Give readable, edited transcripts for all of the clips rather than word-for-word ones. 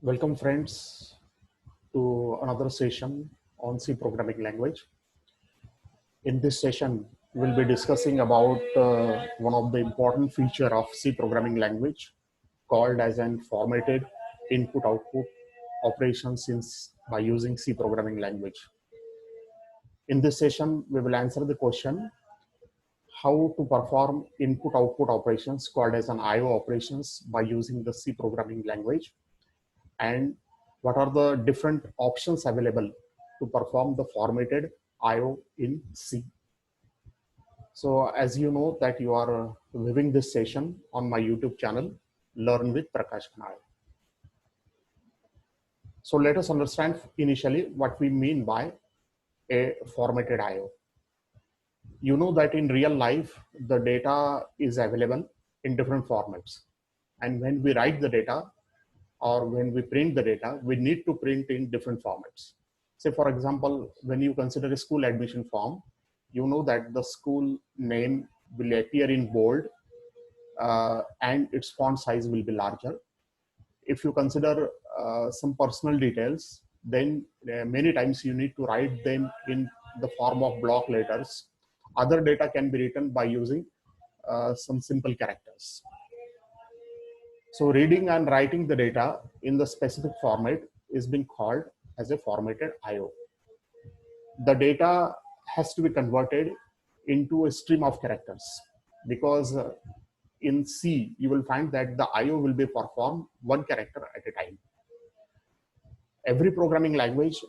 Welcome friends to another session on C programming language. In this session, we'll be discussing about one of the important feature of C programming language called as an formatted input-output operations by using C programming language. In this session, we will answer the question how to perform input-output operations called as an IO operations by using the C programming language, and what are the different options available to perform the formatted IO in C. So as you know that you are viewing this session on my YouTube channel, Learn with Prakash Khanal. So let us understand initially what we mean by a formatted IO. You know that in real life, the data is available in different formats. And when we write the data, or when we print the data, we need to print in different formats. Say, for example, when you consider a school admission form, you know that the school name will appear in bold and its font size will be larger. If you consider some personal details, then many times you need to write them in the form of block letters. Other data can be written by using some simple characters. So reading and writing the data in the specific format is being called as a formatted IO. The data has to be converted into a stream of characters because in C, you will find that the IO will be performed one character at a time. Every programming language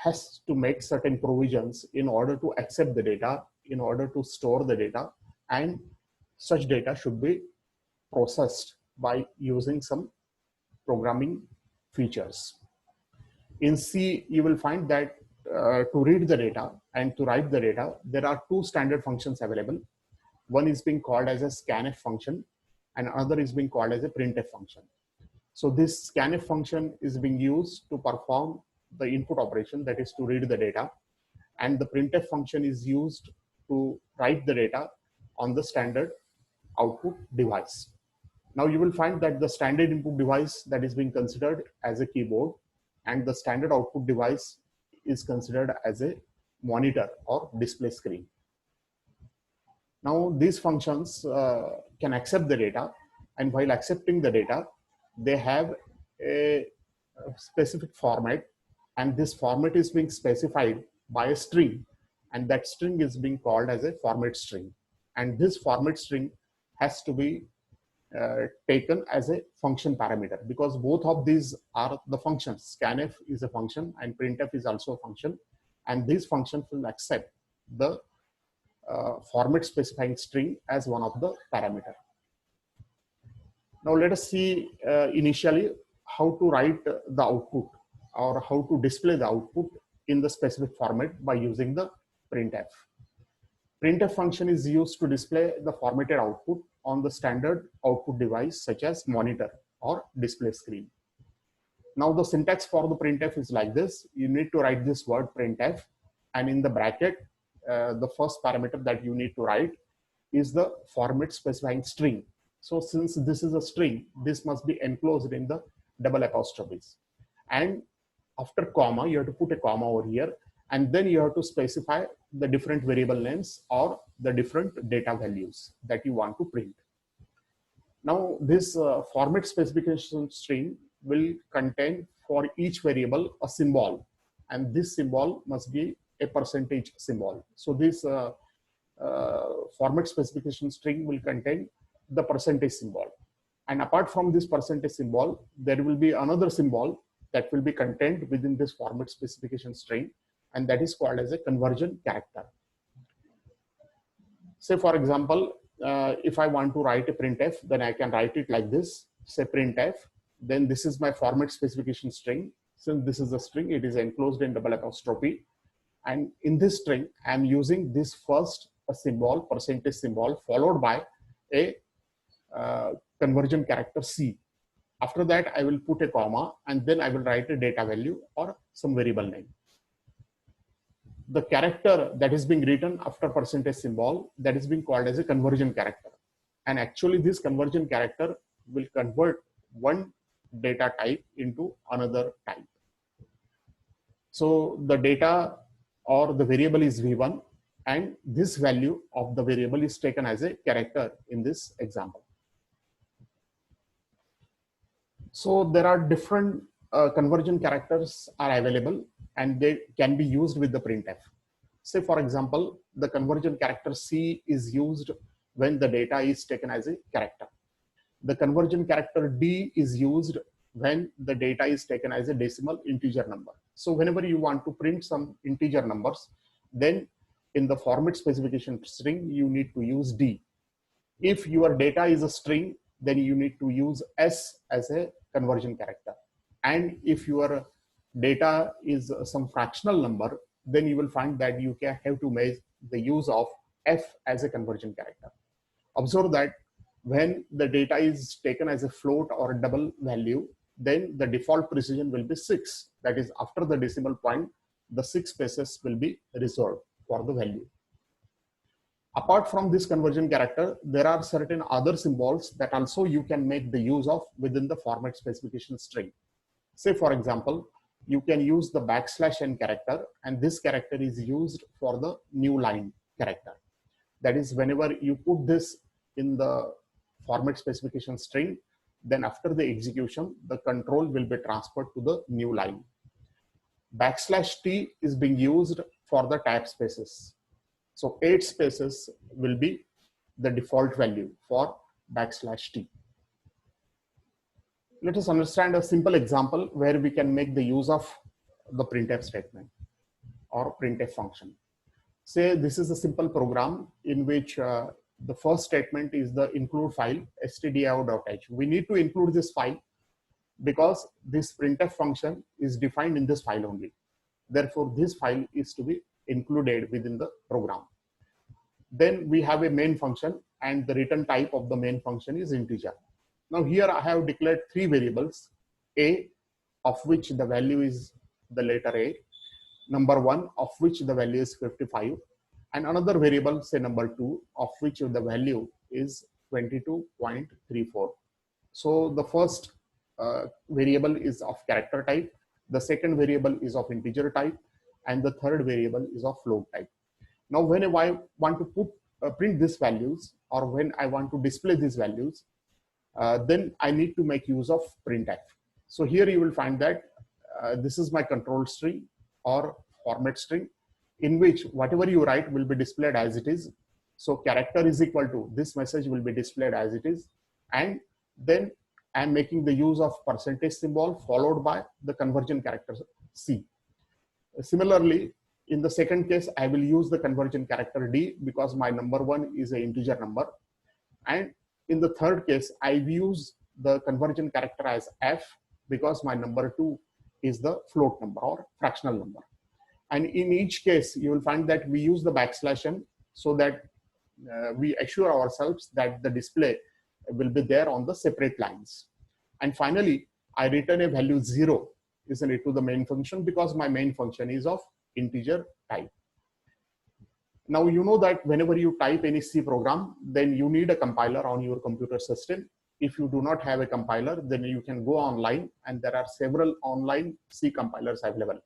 has to make certain provisions in order to accept the data, in order to store the data, and such data should be processed by using some programming features. In C, you will find that to read the data and to write the data, there are two standard functions available. One is being called as a scanf function, and another is being called as a printf function. So this scanf function is being used to perform the input operation, that is to read the data, and the printf function is used to write the data on the standard output device. Now you will find that the standard input device that is being considered as a keyboard and the standard output device is considered as a monitor or display screen. Now these functions can accept the data, and while accepting the data, they have a specific format, and this format is being specified by a string, and that string is being called as a format string. And this format string has to be taken as a function parameter because both of these are the functions. Scanf is a function and printf is also a function, and these functions will accept the format specifying string as one of the parameter. Now let us see initially how to write the output or how to display the output in the specific format by using the printf. Printf function is used to display the formatted output on the standard output device such as monitor or display screen. Now the syntax for the printf is like this. You need to write this word printf, and in the bracket, the first parameter that you need to write is the format specifying string. So since this is a string, this must be enclosed in the double apostrophes. And after comma, you have to put a comma over here, and then you have to specify the different variable names or the different data values that you want to print. Now this format specification string will contain for each variable a symbol, and this symbol must be a percentage symbol. So this format specification string will contain the percentage symbol. And apart from this percentage symbol, there will be another symbol that will be contained within this format specification string, and that is called as a conversion character. Say for example, if I want to write a printf, then I can write it like this, say printf, then this is my format specification string. Since this is a string, it is enclosed in double apostrophe. And in this string, I'm using this first symbol, percentage symbol, followed by a conversion character C. After that, I will put a comma, and then I will write a data value or some variable name. The character that is being written after percentage symbol, that is being called as a conversion character. And actually this conversion character will convert one data type into another type. So the data or the variable is v1, and this value of the variable is taken as a character in this example. So there are different conversion characters are available, and they can be used with the printf. Say for example, the conversion character C is used when the data is taken as a character. The conversion character D is used when the data is taken as a decimal integer number. So whenever you want to print some integer numbers, then in the format specification string, you need to use D. If your data is a string, then you need to use S as a conversion character. And if your data is some fractional number, then you will find that you can have to make the use of F as a conversion character. Observe that when the data is taken as a float or a double value, then the default precision will be 6. That is, after the decimal point, the 6 spaces will be reserved for the value. Apart from this conversion character, there are certain other symbols that also you can make the use of within the format specification string. Say for example, you can use the \n character, and this character is used for the new line character. That is, whenever you put this in the format specification string, then after the execution, the control will be transferred to the new line. \t is being used for the tab spaces. So 8 spaces will be the default value for \t. Let us understand a simple example where we can make the use of the printf statement or printf function. Say this is a simple program in which the first statement is the include file stdio.h. We need to include this file because this printf function is defined in this file only. Therefore, this file is to be included within the program. Then we have a main function, and the return type of the main function is integer. Now here I have declared 3 variables, a of which the value is the letter A, number 1 of which the value is 55, and another variable, say number 2, of which the value is 22.34. So the first variable is of character type, the second variable is of integer type, and the third variable is of float type. Now when I want to print these values, or when I want to display these values, then I need to make use of printf. So here you will find that this is my control string or format string, in which whatever you write will be displayed as it is. So character is equal to this message will be displayed as it is, and then I'm making the use of percentage symbol followed by the conversion character C. Similarly, in the second case, I will use the conversion character D because my number 1 is an integer number, and in the third case, I use the conversion character as F because my number 2 is the float number or fractional number. And in each case, you will find that we use the \n so that we assure ourselves that the display will be there on the separate lines. And finally, I return a value 0, isn't it, to the main function because my main function is of integer type. Now you know that whenever you type any C program, then you need a compiler on your computer system. If you do not have a compiler, then you can go online, and there are several online C compilers available.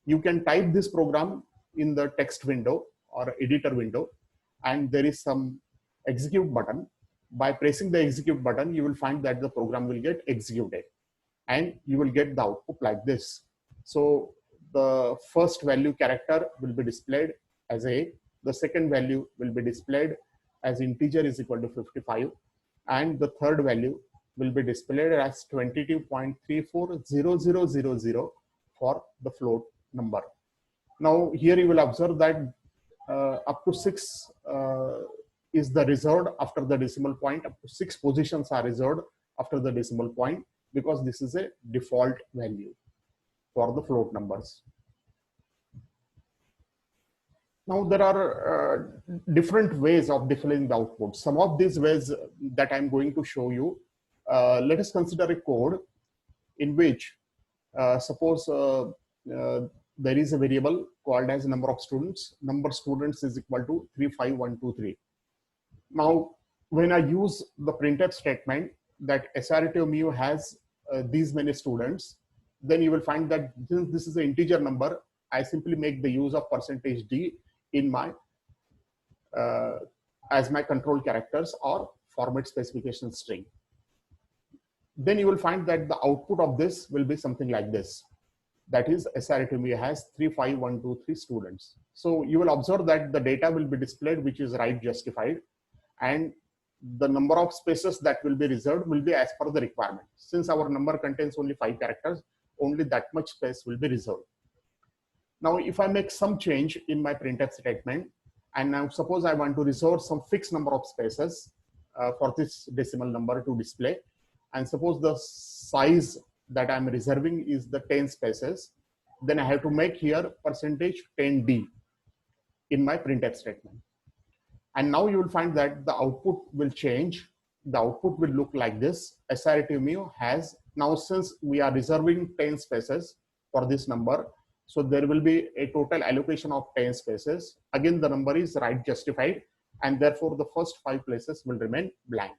You can type this program in the text window or editor window, and there is some execute button. By pressing the execute button, you will find that the program will get executed, and you will get the output like this. So the first value character will be displayed as A, the second value will be displayed as integer is equal to 55, and the third value will be displayed as 22.340000 for the float number. Now here you will observe that up to 6 is the reserved after the decimal point, up to 6 positions are reserved after the decimal point because this is a default value for the float numbers. Now there are different ways of displaying the output. Some of these ways that I'm going to show you, let us consider a code in which suppose there is a variable called as number of students. Number of students is equal to 35123. Now when I use the printf statement, that srto mu has these many students, then you will find that since this is an integer number, I simply make the use of percentage d in my as my control characters or format specification string. Then you will find that the output of this will be something like this. That is, SRTMU has 35123 students. So you will observe that the data will be displayed, which is right justified, and the number of spaces that will be reserved will be as per the requirement. Since our number contains only 5 characters, only that much space will be reserved. Now, if I make some change in my printf statement, and now suppose I want to reserve some fixed number of spaces for this decimal number to display, and suppose the size that I'm reserving is the 10 spaces, then I have to make here percentage 10d in my printf statement. And now you will find that the output will change. The output will look like this. SRTMU has, now since we are reserving 10 spaces for this number, so there will be a total allocation of 10 spaces. Again, the number is right justified, and therefore the first 5 places will remain blank.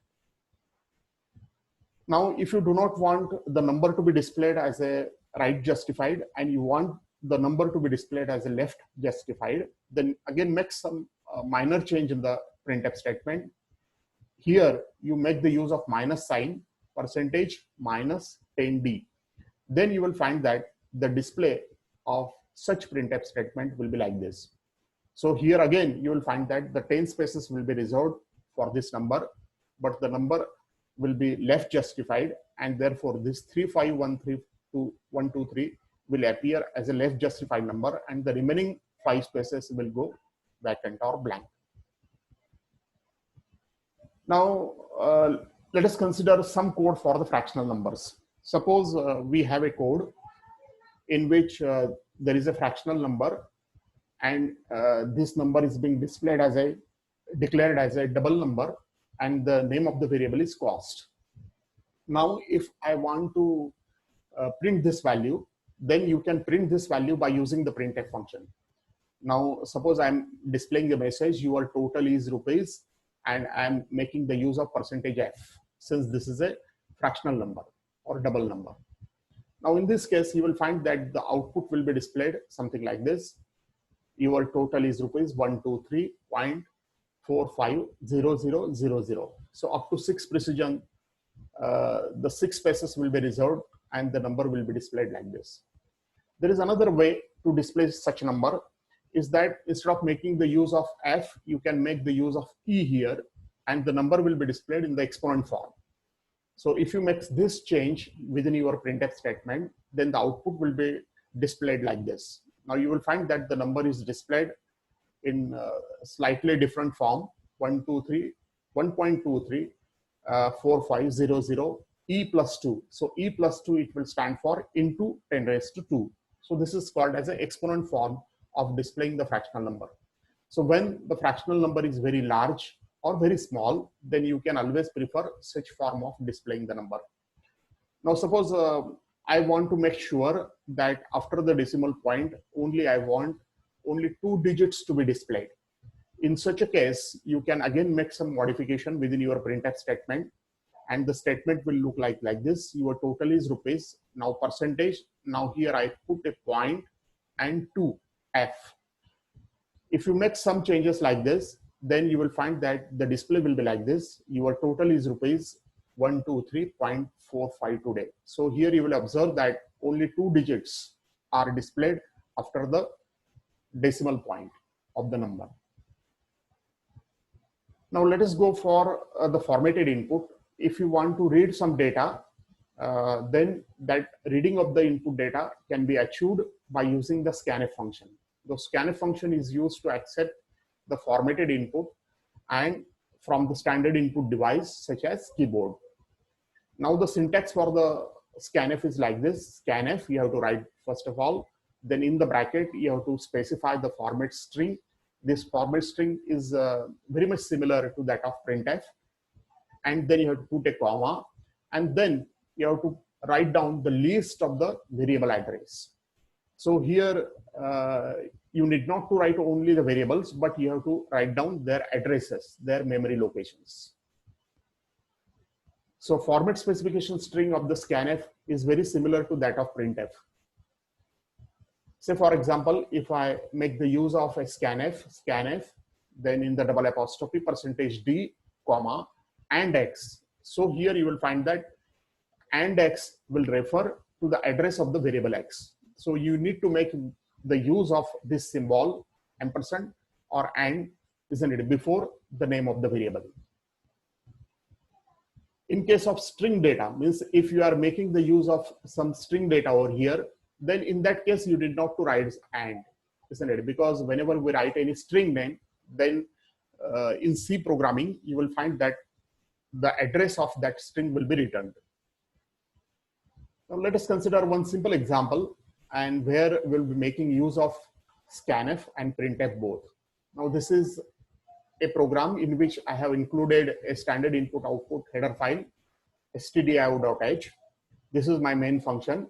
Now, if you do not want the number to be displayed as a right justified and you want the number to be displayed as a left justified, then again make some minor change in the printf statement. Here, you make the use of minus sign, percentage minus 10d. Then you will find that the display of such printf statement will be like this. So here again, you will find that the 10 spaces will be reserved for this number, but the number will be left justified, and therefore this 35132 will appear as a left justified number, and the remaining 5 spaces will go vacant or blank. Now, let us consider some code for the fractional numbers. Suppose we have a code in which there is a fractional number, and this number is being displayed as declared as a double number, and the name of the variable is cost. Now, if I want to print this value, then you can print this value by using the printf function. Now, suppose I'm displaying the message, your total is rupees, and I'm making the use of percentage f, since this is a fractional number or double number. Now, in this case, you will find that the output will be displayed something like this. Your total is rupees 123.450000. So up to 6 precision, the 6 spaces will be reserved and the number will be displayed like this. There is another way to display such number, is that instead of making the use of f, you can make the use of e here, and the number will be displayed in the exponent form. So if you make this change within your printf statement, then the output will be displayed like this. Now you will find that the number is displayed in slightly different form, 1.23 4500 e plus 2. So e plus 2, it will stand for into 10 raised to 2. So this is called as an exponent form of displaying the fractional number. So when the fractional number is very large or very small, then you can always prefer such form of displaying the number. Now suppose I want to make sure that after the decimal point, I want only 2 digits to be displayed. In such a case, you can again make some modification within your printf statement, and the statement will look like this. Your total is rupees, now percentage, now here I put a point and 2f. If you make some changes like this, then you will find that the display will be like this. Your total is rupees 123.45 today. So here you will observe that only 2 digits are displayed after the decimal point of the number. Now let us go for the formatted input. If you want to read some data, then that reading of the input data can be achieved by using the scanf function. The scanf function is used to accept the formatted input and from the standard input device such as keyboard. Now the syntax for the scanf is like this. Scanf, you have to write first of all, then in the bracket you have to specify the format string. This format string is very much similar to that of printf, and then you have to put a comma, and then you have to write down the list of the variable address. So here you need not to write only the variables, but you have to write down their addresses, their memory locations. So format specification string of the scanf is very similar to that of printf. Say for example, if I make the use of a scanf, then in the double apostrophe %d, comma, and x. So here you will find that and x will refer to the address of the variable x. So you need to make the use of this symbol ampersand or and, isn't it, before the name of the variable. In case of string data, means if you are making the use of some string data over here, then in that case you did not to write and, isn't it? Because whenever we write any string name, then in C programming, you will find that the address of that string will be returned. Now let us consider one simple example, and where we'll be making use of scanf and printf both. Now this is a program in which I have included a standard input output header file, stdio.h. This is my main function,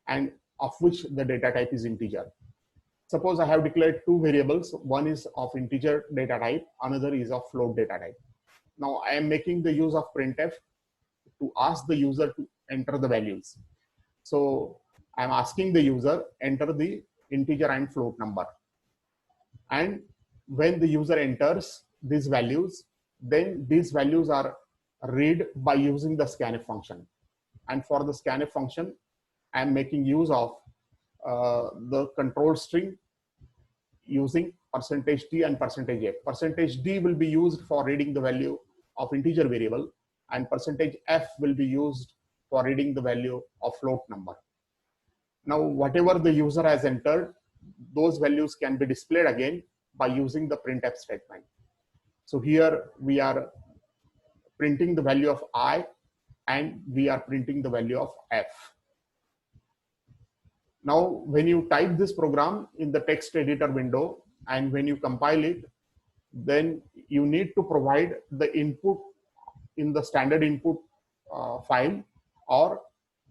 and of which the data type is integer. Suppose I have declared two variables, one is of integer data type, another is of float data type. Now I am making the use of printf to ask the user to enter the values. So I'm asking the user enter the integer and float number. And when the user enters these values, then these values are read by using the scanf function. And for the scanf function, I'm making use of the control string using %d and %f. %d will be used for reading the value of integer variable, and %f will be used for reading the value of float number. Now, whatever the user has entered, those values can be displayed again by using the printf statement. So here we are printing the value of I, and we are printing the value of f. Now, when you type this program in the text editor window and when you compile it, then you need to provide the input in the standard input file, or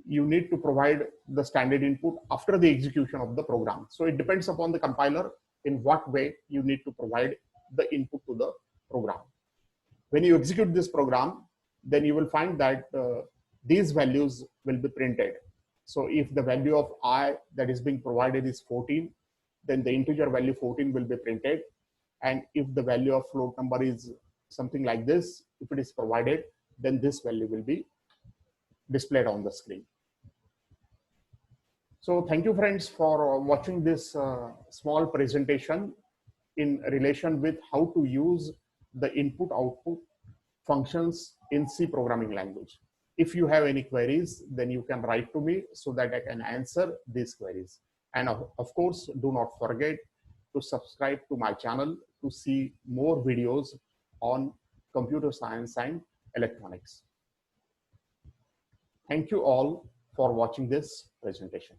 you need to provide the standard input after the execution of the program. So it depends upon the compiler in what way you need to provide the input to the program. When you execute this program, then you will find that these values will be printed. So if the value of I that is being provided is 14, then the integer value 14 will be printed. And if the value of float number is something like this, if it is provided, then this value will be displayed on the screen. So thank you friends for watching this small presentation in relation with how to use the input output functions in C programming language. If you have any queries, then you can write to me so that I can answer these queries. And of course, do not forget to subscribe to my channel to see more videos on computer science and electronics. Thank you all for watching this presentation.